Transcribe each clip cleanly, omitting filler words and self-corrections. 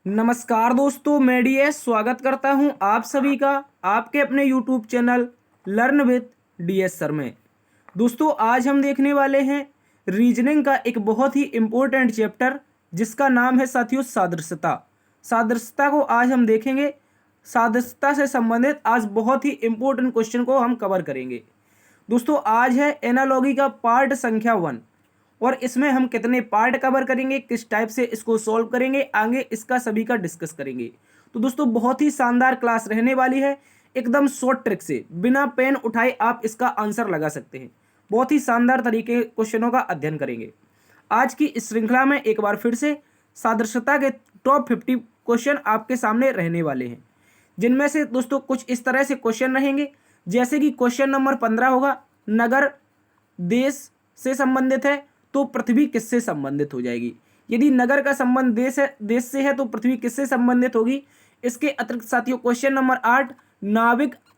नमस्कार दोस्तों, मैं डीएस स्वागत करता हूं आप सभी का आपके अपने YouTube channel learn with DS sir में। दोस्तों, आज हम देखने वाले हैं रीजनिंग का एक बहुत ही इम्पोर्टेंट चैप्टर जिसका नाम है साथियों सादृश्यता। सादृश्यता को आज हम देखेंगे। सादृश्यता से संबंधित आज बहुत ही इम्पोर्टेंट क्वेश्चन को हम कवर करेंगे। दोस्तों, आज है एनालॉगी का पार्ट संख्या 1 और इसमें हम कितने पार्ट कवर करेंगे, किस टाइप से इसको सॉल्व करेंगे, आगे इसका सभी का डिस्कस करेंगे। तो दोस्तों, बहुत ही शानदार क्लास रहने वाली है। एकदम शॉर्ट ट्रिक से बिना पेन उठाए आप इसका आंसर लगा सकते हैं। बहुत ही शानदार तरीके क्वेश्चनों का अध्ययन करेंगे। आज की इस श्रृंखला में एक बार फिर से सादृश्यता के टॉप 50 क्वेश्चन आपके सामने रहने वाले हैं, जिनमें से दोस्तों कुछ इस तरह से क्वेश्चन रहेंगे, जैसे कि क्वेश्चन नंबर 15 होगा, नगर देश से संबंधित है तो पृथ्वी किससे संबंधित हो जाएगी। यदि नगर का संबंध देश से है तो पृथ्वी किससे संबंधित होगी। इसके अतिरिक्त साथियों क्वेश्चन नंबर 8,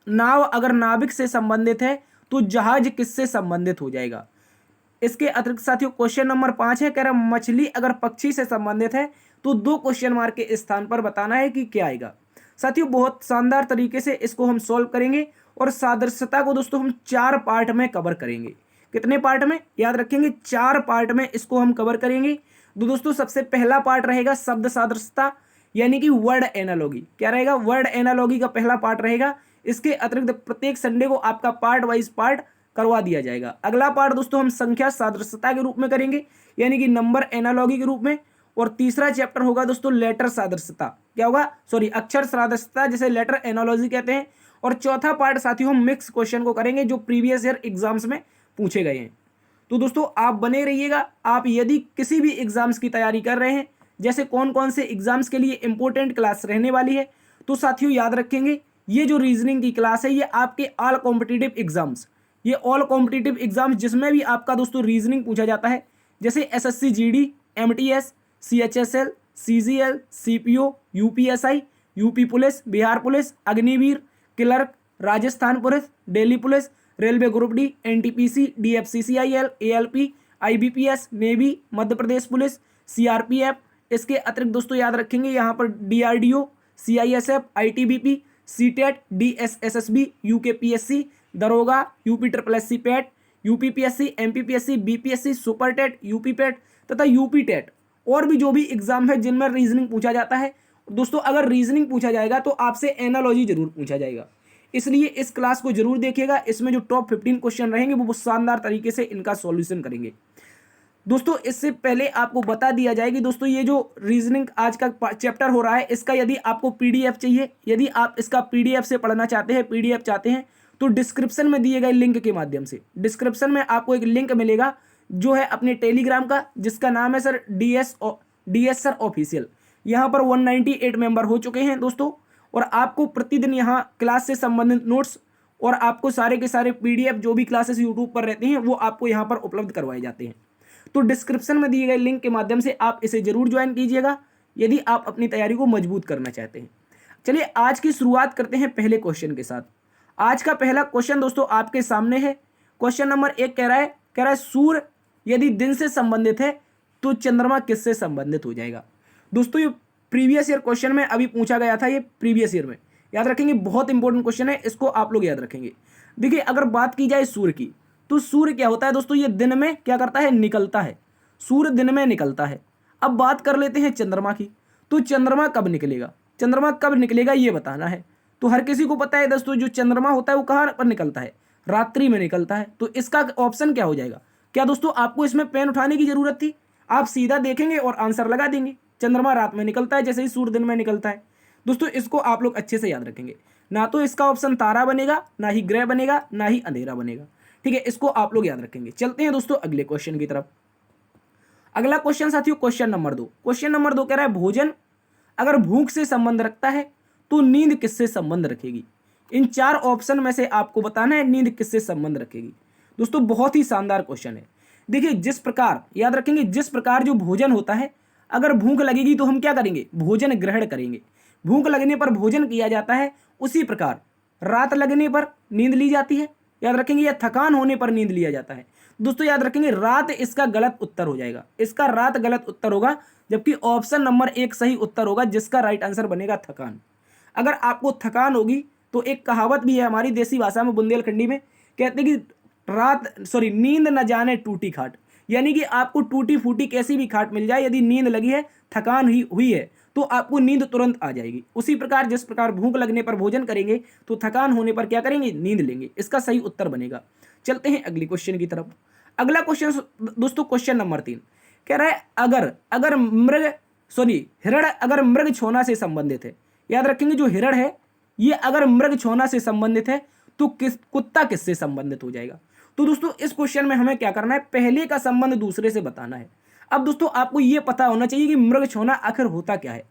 नाव अगर नाविक से संबंधित है तो जहाज किससे संबंधित हो जाएगा। इसके अतिरिक्त साथियों क्वेश्चन नंबर 5 है, कह रहा मछली अगर पक्षी से संबंधित है तो 2 क्वेश्चन मार्क के स्थान पर बताना है कि क्या आएगा। साथियों, बहुत शानदार तरीके से इसको हम सॉल्व करेंगे और सादृश्यता को दोस्तों हम 4 पार्ट में कवर करेंगे। कितने पार्ट में याद रखेंगे? 4 पार्ट में इसको हम कवर करेंगे। तो दोस्तों, सबसे पहला पार्ट रहेगा शब्द सादृश्यता, यानी कि वर्ड एनालॉगी। क्या रहेगा? वर्ड एनालॉगी का पहला पार्ट रहेगा। इसके अतिरिक्त प्रत्येक संडे को आपका पार्ट वाइज पार्ट करवा दिया जाएगा। अगला पार्ट दोस्तों हम संख्या सादृश्यता के रूप में करेंगे, यानी कि नंबर एनालॉगी के रूप में। और तीसरा चैप्टर होगा दोस्तों लेटर सादृश्यता। क्या होगा? अक्षर सादृश्यता, जिसे लेटर एनालॉजी कहते हैं। और चौथा पार्ट साथियों हम मिक्स क्वेश्चन को करेंगे जो प्रीवियस ईयर एग्जाम्स में पूछे गए हैं। तो दोस्तों आप बने रहिएगा। आप यदि किसी भी एग्जाम्स की तैयारी कर रहे हैं, जैसे कौन कौन से एग्जाम्स के लिए इंपॉर्टेंट क्लास रहने वाली है, तो साथियों याद रखेंगे ये जो रीजनिंग की क्लास है ये आपके ऑल कॉम्पिटिटिव एग्जाम्स, ये ऑल कॉम्पिटिटिव एग्जाम्स जिसमें भी आपका दोस्तों रीजनिंग पूछा जाता है, जैसे SSC GD, MTS, CHSL, CGL, CPO, UPSI, UP police, Bihar police, Agniveer, clerk, Rajasthan police, Delhi police, railway group D, NTPC, DFCCIL, ALP, IBPS, navy, Madhya Pradesh police, CRPF. इसके अतिरिक्त दोस्तों याद रखेंगे यहाँ पर DRDO, CISF, ITBP, CTET, DSSSB, UKPSC, दरोगा, UP triple SC PET, UPPSC, MPPSC, BPSC, super TET, UP PAT तथा UP TET, और भी जो भी एग्जाम है जिनमें रीजनिंग पूछा जाता है। दोस्तों अगर रीजनिंग पूछा जाएगा तो आपसे एनालॉजी जरूर पूछा जाएगा, इसलिए इस क्लास को जरूर देखिएगा। इसमें जो टॉप 15 क्वेश्चन रहेंगे वो शानदार तरीके से इनका सॉल्यूशन करेंगे। दोस्तों इससे पहले आपको बता दिया जाए कि दोस्तों ये जो रीजनिंग आज का चैप्टर हो रहा है, इसका यदि आपको पीडीएफ चाहिए, यदि आप इसका पीडीएफ से पढ़ना चाहते हैं, पीडीएफ चाहते हैं, तो डिस्क्रिप्शन में दिए गए लिंक के माध्यम से, डिस्क्रिप्शन में आपको एक लिंक मिलेगा जो है अपने टेलीग्राम का, जिसका नाम है सर डीएस सर ऑफिशियल। यहाँ पर 198 मेंबर हो चुके हैं दोस्तों, और आपको प्रतिदिन यहाँ क्लास से संबंधित नोट्स और आपको सारे के सारे पीडीएफ जो भी क्लासेस यूट्यूब पर रहते हैं वो आपको यहाँ पर उपलब्ध करवाए जाते हैं। तो डिस्क्रिप्शन में दिए गए लिंक के माध्यम से आप इसे जरूर ज्वाइन कीजिएगा यदि आप अपनी तैयारी को मजबूत करना चाहते हैं। चलिए आज की शुरुआत करते हैं पहले क्वेश्चन के साथ। आज का पहला क्वेश्चन दोस्तों आपके सामने है। क्वेश्चन नंबर 1 कह रहा है सूर्य यदि दिन से संबंधित है तो चंद्रमा किससे संबंधित हो जाएगा। दोस्तों ये प्रीवियस ईयर क्वेश्चन में अभी पूछा गया था, ये प्रीवियस ईयर में याद रखेंगे, बहुत इंपॉर्टेंट क्वेश्चन है, इसको आप लोग याद रखेंगे। देखिए अगर बात की जाए सूर्य की, तो सूर्य क्या होता है दोस्तों, ये दिन में क्या करता है, निकलता है। सूर्य दिन में निकलता है। अब बात कर लेते हैं चंद्रमा की, तो चंद्रमा कब निकलेगा, चंद्रमा कब निकलेगा ये बताना है। तो हर किसी को पता है दोस्तों जो चंद्रमा होता है वो कहाँ पर निकलता है, रात्रि में निकलता है। तो इसका ऑप्शन क्या हो जाएगा। क्या दोस्तों आपको इसमें पेन उठाने की जरूरत थी, आप सीधा देखेंगे और आंसर लगा देंगे। चंद्रमा रात में निकलता है जैसे ही सूर्य दिन में निकलता है। दोस्तों इसको आप लोग अच्छे से याद रखेंगे, ना तो इसका ऑप्शन तारा बनेगा, ना ही ग्रह बनेगा, ना ही अंधेरा बनेगा। ठीक है, इसको आप लोग याद रखेंगे। चलते हैं दोस्तों अगले क्वेश्चन की तरफ। अगला क्वेश्चन साथियों क्वेश्चन नंबर 2। क्वेश्चन नंबर 2 कह रहा है भोजन अगर भूख से संबंध रखता है तो नींद किससे संबंध रखेगी। इन 4 ऑप्शन में से आपको बताना है नींद किससे संबंध रखेगी। दोस्तों बहुत ही शानदार क्वेश्चन है। देखिए जिस प्रकार याद रखेंगे, जिस प्रकार जो भोजन होता है, अगर भूख लगेगी तो हम क्या करेंगे, भोजन ग्रहण करेंगे। भूख लगने पर भोजन किया जाता है, उसी प्रकार रात लगने पर नींद ली जाती है, याद रखेंगे, या थकान होने पर नींद लिया जाता है। दोस्तों याद रखेंगे रात इसका गलत उत्तर हो जाएगा, इसका रात गलत उत्तर होगा, जबकि ऑप्शन नंबर 1 सही उत्तर होगा, जिसका राइट आंसर बनेगा थकान। अगर आपको थकान होगी तो एक कहावत भी है हमारी देसी भाषा में, बुंदेलखंडी में, कहते हैं कि नींद न जाने टूटी खाट, यानी कि आपको टूटी फूटी कैसी भी खाट मिल जाए, यदि नींद लगी है, थकान हुई है, तो आपको नींद तुरंत आ जाएगी। उसी प्रकार जिस प्रकार भूख लगने पर भोजन करेंगे तो थकान होने पर क्या करेंगे, नींद लेंगे। इसका सही उत्तर बनेगा। चलते हैं अगले क्वेश्चन की तरफ। अगला क्वेश्चन दोस्तों क्वेश्चन नंबर 3 कह रहा है हिरण अगर मृग छोना से संबंधित है। याद रखेंगे जो हिरण है ये अगर मृग छोना से संबंधित है तो कुत्ता किससे संबंधित हो जाएगा। तो दोस्तों इस क्वेश्चन में हमें क्या करना है, पहले का संबंध दूसरे से बताना है। अब दोस्तों आपको ये पता होना चाहिए कि मृग छोना आखिर होता क्या है।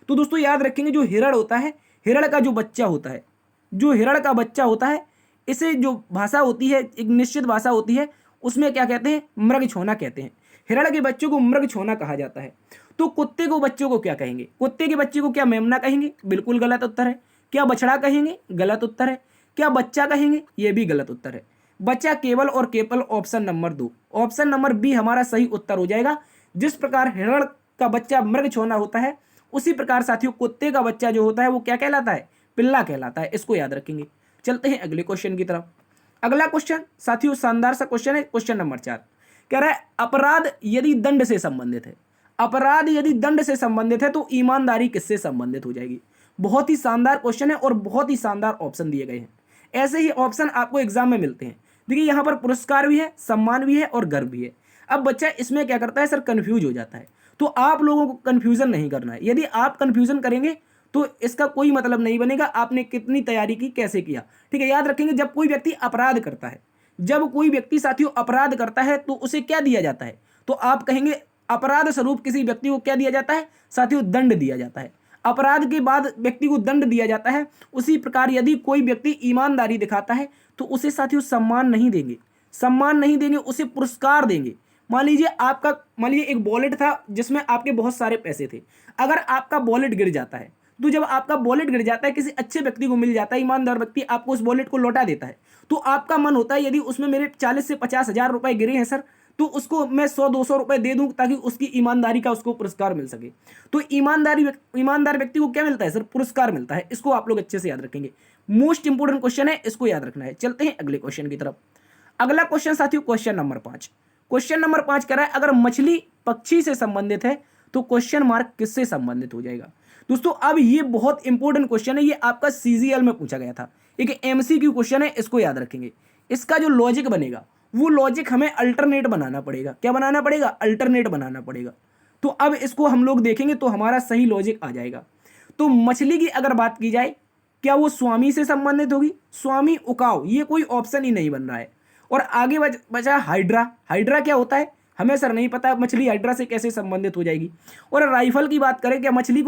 तो दोस्तों याद रखेंगे जो हिरण होता है, हिरण का जो बच्चा होता है, जो हिरण का बच्चा होता है, इसे जो भाषा होती है, एक निश्चित भाषा होती है, उसमें क्या कहते हैं, मृग छोना कहते हैं। हिरण के बच्चों को मृग छोना कहा जाता है। तो कुत्ते को बच्चों को क्या कहेंगे, कुत्ते के बच्चे को क्या मेमना कहेंगे, बिल्कुल गलत उत्तर है। क्या बछड़ा कहेंगे, गलत उत्तर है। क्या बच्चा कहेंगे, यह भी गलत उत्तर है। बच्चा केवल और केवल option number 2, option number B हमारा सही उत्तर हो जाएगा। जिस प्रकार हिरण का बच्चा मृग छोना होता है, उसी प्रकार साथियों कुत्ते का बच्चा जो होता है वो क्या कहलाता है, पिल्ला कहलाता है। इसको याद रखेंगे। चलते हैं अगले क्वेश्चन की तरफ। अगला क्वेश्चन साथियों शानदार सा क्वेश्चन है, क्वेश्चन नंबर 4 कह रहा है अपराध यदि दंड से संबंधित है, अपराध यदि दंड से संबंधित है तो ईमानदारी किससे संबंधित हो जाएगी। बहुत ही शानदार क्वेश्चन है और बहुत ही शानदार ऑप्शन दिए गए हैं। ऐसे ही ऑप्शन आपको एग्जाम में मिलते हैं। देखिए यहाँ पर पुरस्कार भी है, सम्मान भी है और गर्व भी है। अब बच्चा इसमें क्या करता है सर, कंफ्यूज हो जाता है। तो आप लोगों को कंफ्यूजन नहीं करना है। यदि आप कंफ्यूजन करेंगे तो इसका कोई मतलब नहीं बनेगा आपने कितनी तैयारी की, कैसे किया। ठीक है, याद रखेंगे जब कोई व्यक्ति अपराध करता है, जब कोई व्यक्ति साथियों अपराध करता है तो उसे क्या दिया जाता है, तो आप कहेंगे अपराध स्वरूप किसी व्यक्ति को क्या दिया जाता है साथियों, दंड दिया जाता है। अपराध के बाद व्यक्ति को दंड दिया जाता है। उसी प्रकार यदि कोई व्यक्ति ईमानदारी दिखाता है तो उसे साथियों सम्मान नहीं देंगे, सम्मान नहीं देंगे, उसे पुरस्कार देंगे। मान लीजिए एक वॉलेट था जिसमें आपके बहुत सारे पैसे थे। अगर आपका वॉलेट गिर जाता है, तो जब आपका वॉलेट गिर जाता है, किसी अच्छे व्यक्ति को मिल जाता है, ईमानदार व्यक्ति आपको उस वॉलेट को लौटा देता है, तो आपका मन होता है यदि उसमें मेरे 40 से 50 हज़ार रुपए गिरे हैं सर, तो उसको मैं 100-200 रुपए दे दूं ताकि उसकी ईमानदारी का उसको पुरस्कार मिल सके। तो ईमानदार व्यक्ति को क्या मिलता है सर, पुरस्कार मिलता है। इसको आप लोग अच्छे से याद रखेंगे। मोस्ट इंपोर्टेंट क्वेश्चन है, इसको याद रखना है। चलते हैं अगले क्वेश्चन की तरफ। अगला क्वेश्चन साथियों क्वेश्चन नंबर 5, क्वेश्चन नंबर 5 कह रहा है अगर मछली पक्षी से संबंधित है तो क्वेश्चन मार्क किससे संबंधित हो जाएगा। दोस्तों अब ये बहुत इंपॉर्टेंट क्वेश्चन है, ये आपका सीजीएल में पूछा गया था, एक एमसीक्यू क्वेश्चन है, इसको याद रखेंगे। इसका जो लॉजिक बनेगा वो लॉजिक हमें अल्टरनेट बनाना पड़ेगा। क्या बनाना पड़ेगा, अल्टरनेट बनाना पड़ेगा। तो अब इसको हम लोग देखेंगे तो हमारा सही लॉजिक आ जाएगा। तो मछली की अगर बात की जाए, क्या वो स्वामी से संबंधित होगी, स्वामी उकाव, ये कोई ऑप्शन ही नहीं बन रहा है। और आगे बचा हाइड्रा। हाइड्रा क्या होता है हमें सर नहीं पता, मछली हाइड्रा से कैसे संबंधित हो जाएगी। और राइफल की बात करें, क्या मछली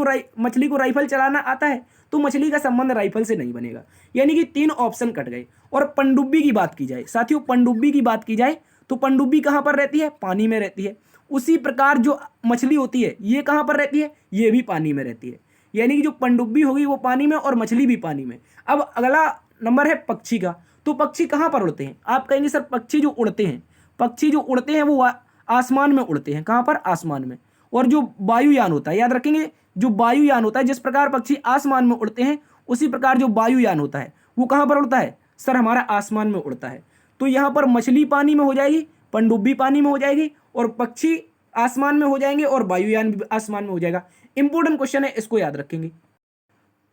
को राइफल चलाना आता है, तो मछली का संबंध राइफल से नहीं बनेगा। यानी कि 3 ऑप्शन कट गए। और पनडुब्बी की बात की जाए साथियों, पनडुब्बी की बात की जाए तो पनडुब्बी कहाँ पर रहती है, पानी में रहती है। उसी प्रकार जो मछली होती है ये कहाँ पर रहती है, ये भी पानी में रहती है। यानी कि जो पनडुब्बी होगी वो पानी में और मछली भी पानी में। अब अगला नंबर है पक्षी का। तो पक्षी कहाँ पर उड़ते हैं, आप कहेंगे सर पक्षी जो उड़ते हैं वो आसमान में उड़ते हैं। कहाँ पर, आसमान में। और जो वायुयान होता है, याद रखेंगे जो वायुयान होता है, जिस प्रकार पक्षी आसमान में उड़ते हैं उसी प्रकार जो वायुयान होता है वो कहाँ पर उड़ता है सर, हमारा आसमान में उड़ता है। तो यहाँ पर मछली पानी में हो जाएगी, पनडुब्बी पानी में हो जाएगी और पक्षी आसमान में हो जाएंगे और वायुयान भी आसमान में हो जाएगा। इंपॉर्टेंट क्वेश्चन है, इसको याद रखेंगे।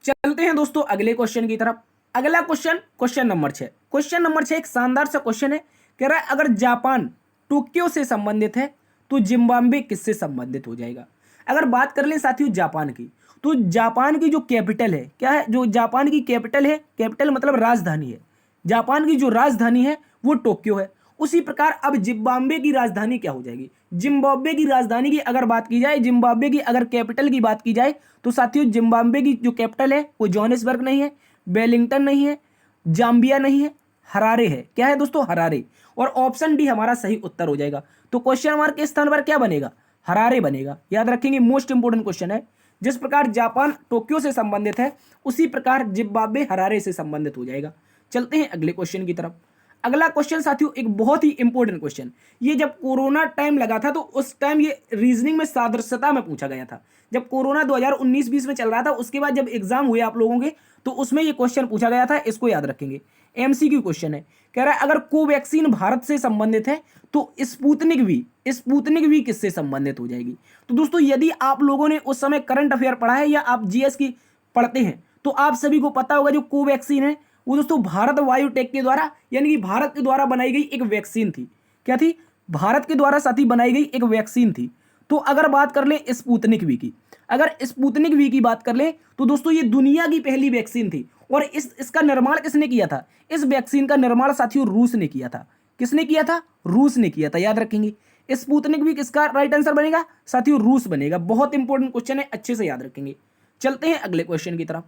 चलते हैं दोस्तों अगले क्वेश्चन की तरफ। अगला क्वेश्चन नंबर 6, क्वेश्चन नंबर 6 एक शानदार सा क्वेश्चन है। कह रहा है अगर जापान टोक्यो से संबंधित है तो जिम्बाब्वे किससे संबंधित हो जाएगा। अगर बात कर लें साथियों जापान की, तो जापान की जो कैपिटल है, क्या है, जो जापान की कैपिटल है, कैपिटल मतलब राजधानी है, जापान की जो राजधानी है वो टोक्यो है। उसी प्रकार अब जिम्बाब्वे की राजधानी क्या हो जाएगी, जिम्बाब्वे की राजधानी की अगर बात की जाए, जिम्बाब्वे की अगर कैपिटल की बात की जाए तो साथियों जिम्बाब्वे की जो कैपिटल है वो जोहानिसबर्ग नहीं है, वेलिंगटन नहीं है, जाम्बिया नहीं है, हरारे है। क्या है दोस्तों, हरारे। और ऑप्शन डी हमारा सही उत्तर हो जाएगा। तो क्वेश्चन मार्क के स्थान पर क्या बनेगा, हरारे बनेगा। याद रखेंगे, मोस्ट इंपोर्टेंट क्वेश्चन है। जिस प्रकार जापान टोक्यो से संबंधित है उसी प्रकार जिम्बाब्वे हरारे से संबंधित हो जाएगा। चलते हैं अगले क्वेश्चन की तरफ। अगला क्वेश्चन साथियों एक बहुत ही इंपॉर्टेंट क्वेश्चन, ये जब कोरोना टाइम लगा था तो उस टाइम ये रीजनिंग में सादृश्यता में पूछा गया था। जब कोरोना 2019-20 में चल रहा था, उसके बाद जब एग्जाम हुए आप लोगों के, तो उसमें ये क्वेश्चन पूछा गया था, इसको याद रखेंगे। एमसीक्यू क्वेश्चन है, कह रहा है अगर कोवैक्सीन भारत से संबंधित है तो स्पुतनिक वी किससे संबंधित हो जाएगी। तो दोस्तों यदि आप लोगों ने उस समय करंट अफेयर पढ़ा है या आप जीएस की पढ़ते हैं तो आप सभी को पता होगा जो कोवैक्सीन है वो दोस्तों भारत बायोटेक के द्वारा यानी कि भारत के द्वारा बनाई गई एक वैक्सीन थी। क्या थी? भारत के द्वारा साथी बनाई गई एक वैक्सीन थी। तो अगर बात कर लें स्पुतनिक वी की, अगर स्पुतनिक वी की बात कर लें तो दोस्तों ये दुनिया की पहली वैक्सीन थी और इसका निर्माण किसने किया था? इस वैक्सीन का निर्माण साथियों रूस ने किया था। किसने किया था? रूस ने किया था, याद रखेंगे। स्पुतनिक वी किसका राइट आंसर बनेगा साथियों? रूस बनेगा। बहुत इंपॉर्टेंट क्वेश्चन है, अच्छे से याद रखेंगे। चलते हैं अगले क्वेश्चन की तरफ।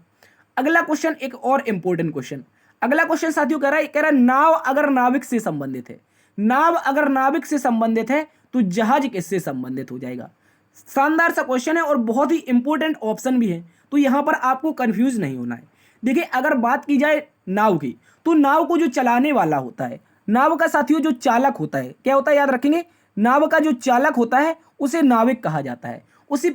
अगला क्वेश्चन एक और इंपॉर्टेंट क्वेश्चन, अगला क्वेश्चन साथियों कह रहा है नाव अगर नाविक से संबंधित है, नाव अगर नाविक से संबंधित है तो जहाज किससे संबंधित हो जाएगा। शानदार सा क्वेश्चन है और बहुत ही इंपॉर्टेंट ऑप्शन भी है, तो यहां पर आपको कंफ्यूज नहीं होना है। देखिए अगर बात की जाए नाव की, तो नाव को जो चलाने वाला होता है, नाव का साथियों जो चालक होता है, क्या होता है याद रखेंगे, नाव का जो चालक होता है उसे नाविक कहा जाता है। उसी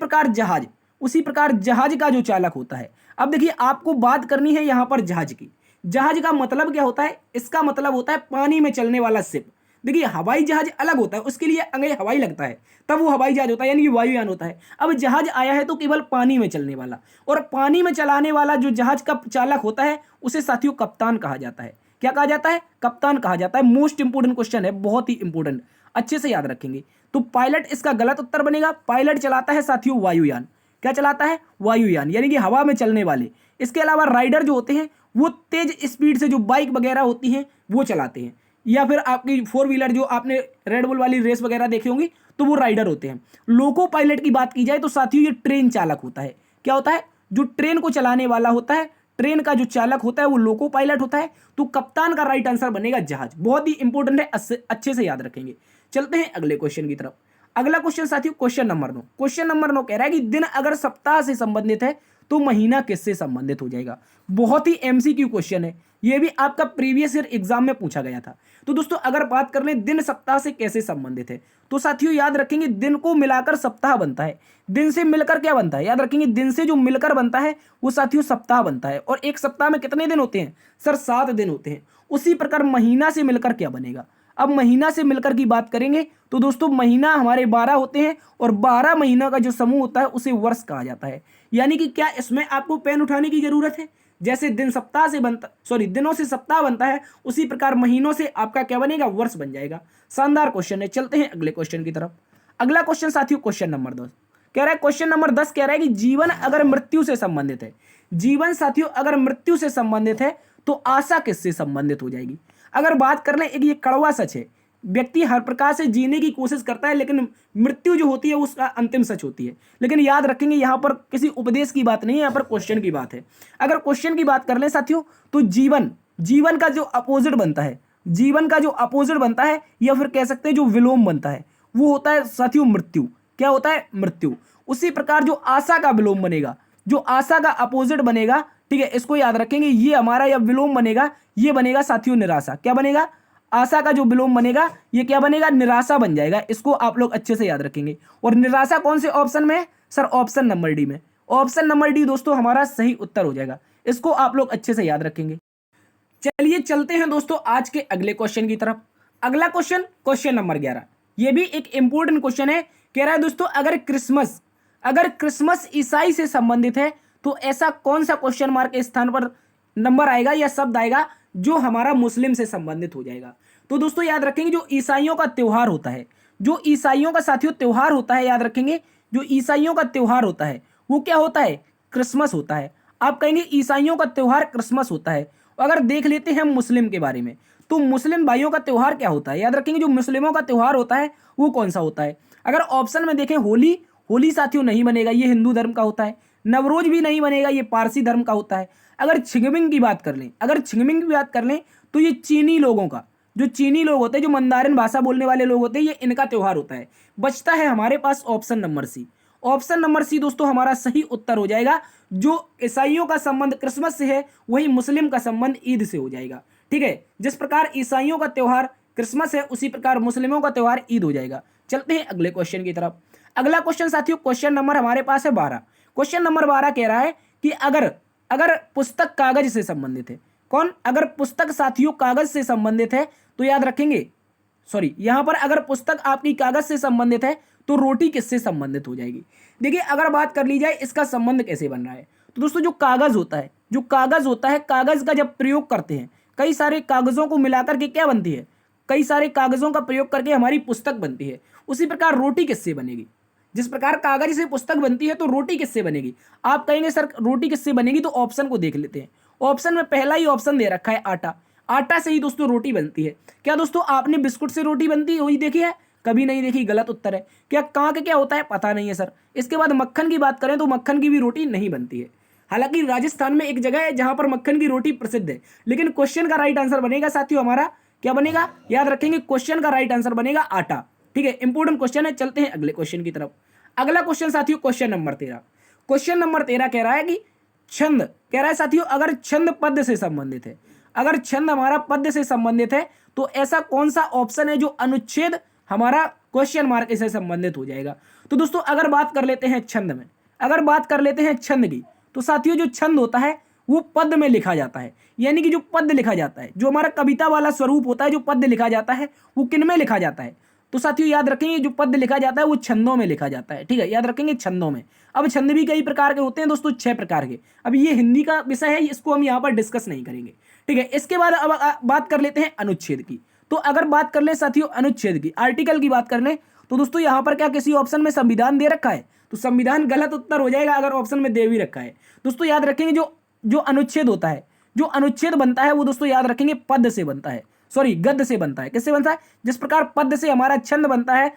प्रकार जहाज का जो चालक होता है। अब देखिए आपको बात करनी है यहां पर जहाज की। जहाज का मतलब क्या होता है? इसका मतलब होता है पानी में चलने वाला शिप। देखिए हवाई जहाज अलग होता है, उसके लिए अंग्रेजी हवाई लगता है, तब वो हवाई जहाज होता है यानी कि वायुयान होता है। अब जहाज आया है तो केवल पानी में चलने वाला, और पानी में चलाने वाला जो जहाज का चालक होता है उसे साथियों कप्तान कहा जाता है। क्या कहा जाता है? कप्तान कहा जाता है। मोस्ट इंपोर्टेंट क्वेश्चन है, बहुत ही इंपोर्टेंट, अच्छे से याद रखेंगे। तो पायलट इसका गलत उत्तर बनेगा। पायलट चलाता है साथियों वायुयान। क्या चलाता है? वायुयान, यानी कि हवा में चलने वाले। इसके अलावा राइडर जो होते हैं वो तेज स्पीड से जो बाइक वगैरह होती हैं वो चलाते हैं, या फिर आपकी 4 व्हीलर जो आपने रेड बुल वाली रेस वगैरह देखी होंगी तो वो राइडर होते हैं। लोको पायलट की बात की जाए तो साथियों ये ट्रेन चालक होता है। क्या होता है? जो ट्रेन को चलाने वाला होता है, ट्रेन का जो चालक होता है वो लोको पायलट होता है। तो कप्तान का राइट आंसर बनेगा जहाज। बहुत ही इंपॉर्टेंट है, अच्छे से याद रखेंगे। चलते हैं अगले क्वेश्चन की तरफ। अगला क्वेश्चन साथियों क्वेश्चन नंबर 9। क्वेश्चन नंबर 9 कह रहा है कि दिन अगर सप्ताह से संबंधित है तो महीना किससे संबंधित हो जाएगा। बहुत ही एमसीक्यू क्वेश्चन है, यह भी आपका प्रीवियस ईयर एग्जाम में पूछा गया था। तो दोस्तों अगर बात कर लें दिन सप्ताह से कैसे संबंधित है, तो साथियों याद रखेंगे दिन को मिलाकर सप्ताह बनता है। दिन से मिलकर क्या बनता है? याद रखेंगे दिन से जो मिलकर बनता है वो साथियों सप्ताह बनता है। और एक सप्ताह में कितने दिन होते हैं सर? 7 दिन होते हैं। उसी प्रकार महीना से मिलकर क्या बनेगा? अब महीना से मिलकर की बात करेंगे तो दोस्तों महीना हमारे 12 होते हैं और 12 महीना का जो समूह होता है उसे वर्ष कहा जाता है। यानी कि क्या इसमें आपको पेन उठाने की जरूरत है? जैसे दिनों से सप्ताह बनता है, उसी प्रकार महीनों से आपका क्या बनेगा? वर्ष बन जाएगा। शानदार क्वेश्चन है। चलते हैं अगले क्वेश्चन की तरफ। अगला क्वेश्चन साथियों क्वेश्चन नंबर 10 कह रहा है, क्वेश्चन नंबर 10 कह रहा है कि जीवन अगर मृत्यु से संबंधित है, जीवन साथियों अगर मृत्यु से संबंधित है तो आशा किससे संबंधित हो जाएगी। अगर बात कर लें, एक ये कड़वा सच है, व्यक्ति हर प्रकार से जीने की कोशिश करता है लेकिन मृत्यु जो होती है उसका अंतिम सच होती है। लेकिन याद रखेंगे यहाँ पर किसी उपदेश की बात नहीं है, यहाँ पर क्वेश्चन की बात है। अगर क्वेश्चन की बात कर लें साथियों तो जीवन का जो अपोजिट बनता है, जीवन का जो अपोजिट बनता है या फिर कह सकते हैं जो विलोम बनता है वो होता है साथियों मृत्यु। क्या होता है? मृत्यु। उसी प्रकार जो आशा का विलोम बनेगा, जो आशा का अपोजिट बनेगा, ठीक है, इसको याद रखेंगे, ये हमारा या विलोम बनेगा, ये बनेगा साथियों निराशा। क्या बनेगा? आशा का जो विलोम बनेगा ये क्या बनेगा? निराशा बन जाएगा। इसको आप लोग अच्छे से याद रखेंगे। और निराशा कौन से ऑप्शन में है सर? ऑप्शन नंबर डी में। ऑप्शन नंबर डी दोस्तों हमारा सही उत्तर हो जाएगा। इसको आप लोग अच्छे से याद रखेंगे। चलिए चलते हैं दोस्तों आज के अगले क्वेश्चन की तरफ। अगला क्वेश्चन क्वेश्चन नंबर 11, ये भी एक इंपॉर्टेंट क्वेश्चन है। कह रहा है दोस्तों अगर क्रिसमस ईसाई से संबंधित है तो ऐसा कौन सा क्वेश्चन मार्क के स्थान पर नंबर आएगा या शब्द आएगा जो हमारा मुस्लिम से संबंधित हो जाएगा। तो दोस्तों याद रखेंगे जो ईसाइयों का त्योहार होता है, जो ईसाइयों का साथियों त्योहार होता है, याद रखेंगे जो ईसाइयों का त्योहार होता है वो क्या होता है? क्रिसमस होता है। आप कहेंगे ईसाइयों का त्योहार क्रिसमस होता है। अगर देख लेते हैं मुस्लिम के बारे में तो मुस्लिम भाइयों का त्योहार क्या होता है? याद रखेंगे जो मुस्लिमों का त्योहार होता है वो कौन सा होता है? अगर ऑप्शन में देखें होली साथियों नहीं बनेगा, ये हिंदू धर्म का होता है। नवरोज भी नहीं बनेगा, ये पारसी धर्म का होता है। अगर छिंगमिंग की बात कर लें तो ये चीनी लोगों का, जो चीनी लोग होते हैं, जो मंदारिन भाषा बोलने वाले लोग होते हैं, ये इनका त्योहार होता है। बचता है हमारे पास option number C. Option number C दोस्तों हमारा सही उत्तर हो जाएगा। जो ईसाइयों का संबंध क्रिसमस से है वही मुस्लिम का संबंध ईद से हो जाएगा। ठीक है। जिस प्रकार ईसाइयों का त्यौहार क्रिसमस है, उसी प्रकार मुस्लिमों का त्यौहार ईद हो जाएगा। चलते हैं अगले क्वेश्चन की तरफ। अगला क्वेश्चन साथियों, क्वेश्चन नंबर हमारे पास है 12। क्वेश्चन नंबर 12 कह रहा है कि अगर अगर पुस्तक कागज से संबंधित है, कौन, अगर पुस्तक साथियों कागज से संबंधित है तो याद रखेंगे, सॉरी यहां पर अगर पुस्तक आपकी कागज से संबंधित है तो रोटी किससे संबंधित हो जाएगी। देखिए अगर बात कर ली जाए इसका संबंध कैसे बन रहा है, तो दोस्तों जो कागज होता है, कागज का जब प्रयोग करते हैं, कई सारे कागजों को मिलाकर के क्या बनती है, कई सारे कागजों का प्रयोग करके हमारी पुस्तक बनती है। उसी प्रकार रोटी किससे बनेगी, जिस प्रकार कागज से पुस्तक बनती है तो रोटी किससे बनेगी। आप कहेंगे सर रोटी किससे बनेगी, तो ऑप्शन को देख लेते हैं। ऑप्शन में पहला ही ऑप्शन दे रखा है आटा, आटा से ही दोस्तों रोटी बनती है। क्या दोस्तों आपने बिस्कुट से रोटी बनती हुई देखी है, कभी नहीं देखी, गलत उत्तर है। क्या कांक क्या होता है, पता नहीं है सर। इसके बाद मक्खन की बात करें तो मक्खन की भी रोटी नहीं बनती है। हालांकि राजस्थान में एक जगह है जहां पर मक्खन की रोटी प्रसिद्ध है, लेकिन क्वेश्चन का राइट आंसर बनेगा साथियों हमारा क्या बनेगा, याद रखेंगे क्वेश्चन का राइट आंसर बनेगा आटा। ठीक है, इंपोर्टेंट क्वेश्चन है। चलते हैं अगले क्वेश्चन की तरफ। अगला क्वेश्चन साथियों क्वेश्चन नंबर 13। क्वेश्चन नंबर 13 कह रहा है कि छंद, कह रहा है साथियों अगर छंद पद्य से संबंधित है, अगर छंद हमारा पद्य से संबंधित है तो ऐसा कौन सा ऑप्शन है जो अनुच्छेद हमारा क्वेश्चन मार्क से संबंधित हो जाएगा। तो दोस्तों अगर बात कर लेते हैं छंद में, अगर बात कर लेते हैं छंद की, तो साथियों जो छंद होता है वो पद्य में लिखा जाता है। यानी कि जो पद्य लिखा जाता है, जो हमारा कविता वाला स्वरूप होता है, जो पद्य लिखा जाता है वो किन में लिखा जाता है, तो साथियों याद रखेंगे जो पद्य लिखा जाता है वो छंदों में लिखा जाता है। ठीक है, याद रखेंगे छंदों में। अब छंद भी कई प्रकार के होते हैं दोस्तों, 6 प्रकार के। अब ये हिंदी का विषय है, इसको हम यहाँ पर डिस्कस नहीं करेंगे। ठीक है, इसके बाद अब बात कर लेते हैं अनुच्छेद की। तो अगर बात कर ले साथियों अनुच्छेद की, आर्टिकल की बात कर ले, तो दोस्तों यहाँ पर क्या किसी ऑप्शन में संविधान दे रखा है, तो संविधान गलत उत्तर हो जाएगा अगर ऑप्शन में दे भी रखा है। दोस्तों याद रखेंगे जो अनुच्छेद होता है, जो अनुच्छेद बनता है वो दोस्तों याद रखेंगे पद्य से बनता है, सॉरी गद्य से बनता है। किससे बनता है, जिस प्रकार पद्य से हमारा छंद बनता है,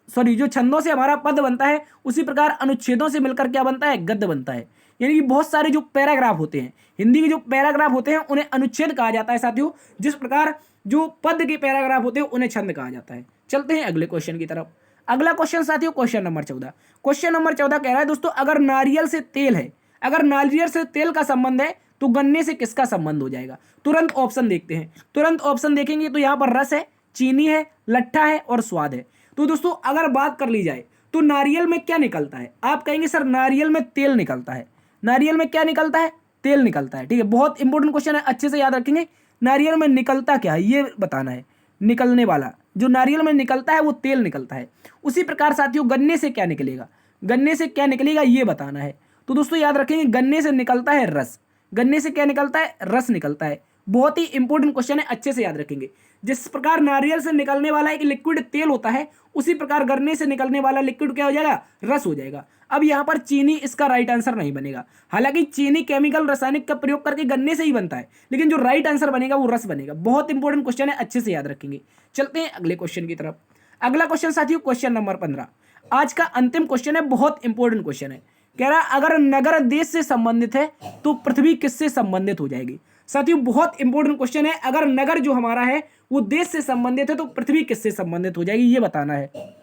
सॉरी जो छंदों से हमारा पद बनता है, उसी प्रकार अनुच्छेदों से मिलकर क्या बनता है, गद्य बनता है। यानी कि बहुत सारे जो पैराग्राफ होते हैं, हिंदी के जो पैराग्राफ होते हैं उन्हें अनुच्छेद कहा जाता है साथियों, जिस प्रकार जो पद के पैराग्राफ होते हैं उन्हें छंद कहा जाता है। चलते हैं अगले क्वेश्चन की तरफ। अगला क्वेश्चन साथियों क्वेश्चन नंबर 14। क्वेश्चन नंबर 14 कह रहा है दोस्तों अगर नारियल से तेल है, अगर नारियल से तेल का संबंध है तो गन्ने से किसका संबंध हो जाएगा। तुरंत ऑप्शन देखते हैं, तुरंत ऑप्शन देखेंगे तो यहाँ पर रस है, चीनी है, लट्ठा है और स्वाद है। तो दोस्तों अगर बात कर ली जाए तो नारियल में क्या निकलता है, आप कहेंगे सर नारियल में तेल निकलता है। नारियल में क्या निकलता है, तेल निकलता है। ठीक है, बहुत इंपॉर्टेंट क्वेश्चन है, अच्छे से याद रखेंगे। नारियल में निकलता क्या है ये बताना है, निकलने वाला जो नारियल में निकलता है वो तेल निकलता है। उसी प्रकार साथियों गन्ने से क्या निकलेगा, गन्ने से क्या निकलेगा ये बताना है। तो दोस्तों याद रखेंगे गन्ने से निकलता है रस, गन्ने से क्या निकलता है, रस निकलता है। बहुत ही इंपॉर्टेंट क्वेश्चन है, अच्छे से याद रखेंगे। जिस प्रकार नारियल से निकलने वाला एक लिक्विड तेल होता है, उसी प्रकार गन्ने से निकलने वाला लिक्विड क्या हो जाएगा, रस हो जाएगा। अब यहाँ पर चीनी इसका राइट आंसर नहीं बनेगा। हालांकि चीनी केमिकल रासायनिक का प्रयोग करके गन्ने से ही बनता है, लेकिन जो राइट आंसर बनेगा वो रस बनेगा। बहुत इंपॉर्टेंट क्वेश्चन है, अच्छे से याद रखेंगे। चलते हैं अगले क्वेश्चन की तरफ। अगला क्वेश्चन साथियों क्वेश्चन नंबर 15, आज का अंतिम क्वेश्चन है, बहुत इंपॉर्टेंट क्वेश्चन है। कह रहा है अगर नगर देश से संबंधित है तो पृथ्वी किससे संबंधित हो जाएगी। साथियों बहुत इंपॉर्टेंट क्वेश्चन है, अगर नगर जो हमारा है वो देश से संबंधित है तो पृथ्वी किससे संबंधित हो जाएगी ये बताना है।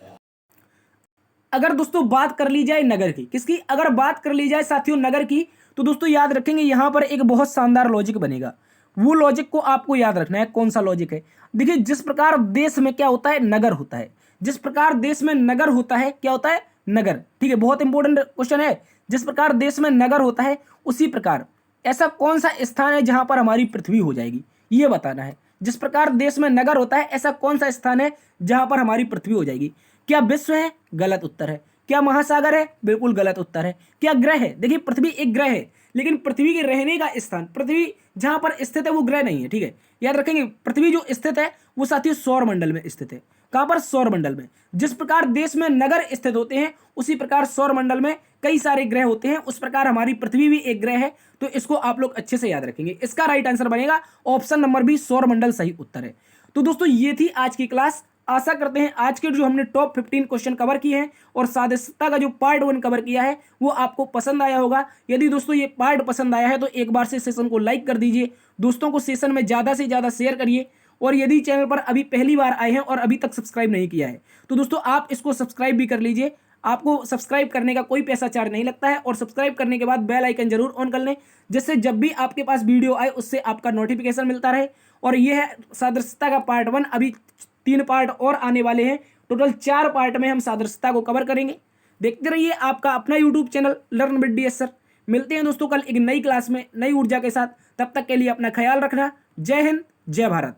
अगर दोस्तों बात कर ली जाए नगर की, किसकी, अगर बात कर ली जाए साथियों नगर की, तो दोस्तों याद रखेंगे यहां पर एक बहुत शानदार लॉजिक बनेगा। वो लॉजिक को आपको याद रखना है, कौन सा लॉजिक है। देखिए जिस प्रकार देश में क्या होता है, नगर होता है, जिस प्रकार देश में नगर होता है क्या होता है, नगर। ठीक है, बहुत इंपॉर्टेंट क्वेश्चन है। जिस प्रकार देश में नगर होता है उसी प्रकार ऐसा कौन सा स्थान है जहां पर हमारी पृथ्वी हो जाएगी ये बताना है। जिस प्रकार देश में नगर होता है ऐसा कौन सा स्थान है जहां पर हमारी पृथ्वी हो जाएगी। क्या विश्व है, गलत उत्तर है। क्या महासागर है, बिल्कुल गलत उत्तर है। क्या ग्रह है, देखिए पृथ्वी एक ग्रह है, लेकिन पृथ्वी के रहने का स्थान, पृथ्वी जहां पर स्थित है वो ग्रह नहीं है। ठीक है, याद रखेंगे पृथ्वी जो स्थित है वो साथियों सौर मंडल में स्थित है। कहां पर, सौर मंडल में। जिस प्रकार देश में नगर स्थित होते हैं उसी प्रकार सौर मंडल में कई सारे ग्रह होते हैं, उस प्रकार हमारी पृथ्वी भी एक ग्रह है। तो इसको आप लोग अच्छे से याद रखेंगे। इसका राइट आंसर बनेगा ऑप्शन नंबर बी, सौर मंडल सही उत्तर है। तो दोस्तों ये थी आज की क्लास। आशा करते हैं आज के जो हमने टॉप 15 क्वेश्चन कवर किए हैं और सादस्यता का जो पार्ट 1 कवर किया है वो आपको पसंद आया होगा। यदि दोस्तों ये पार्ट पसंद आया है तो एक बार से सेशन को लाइक कर दीजिए, दोस्तों को सेशन में ज़्यादा से ज़्यादा शेयर करिए। और यदि चैनल पर अभी पहली बार आए हैं और अभी तक सब्सक्राइब नहीं किया है तो दोस्तों आप इसको सब्सक्राइब भी कर लीजिए। आपको सब्सक्राइब करने का कोई पैसा चार्ज नहीं लगता है, और सब्सक्राइब करने के बाद बेल आइकन जरूर ऑन कर लें, जिससे जब भी आपके पास वीडियो आए उससे आपका नोटिफिकेशन मिलता रहे। और यह है सादृश्यता का पार्ट 1। अभी 3 पार्ट और आने वाले हैं, टोटल 4 पार्ट में हम सादृश्यता को कवर करेंगे। देखते रहिए आपका अपना YouTube channel learn with DS sir. मिलते हैं दोस्तों कल एक नई क्लास में नई ऊर्जा के साथ। तब तक के लिए अपना ख्याल रखना। जय हिंद, जय भारत।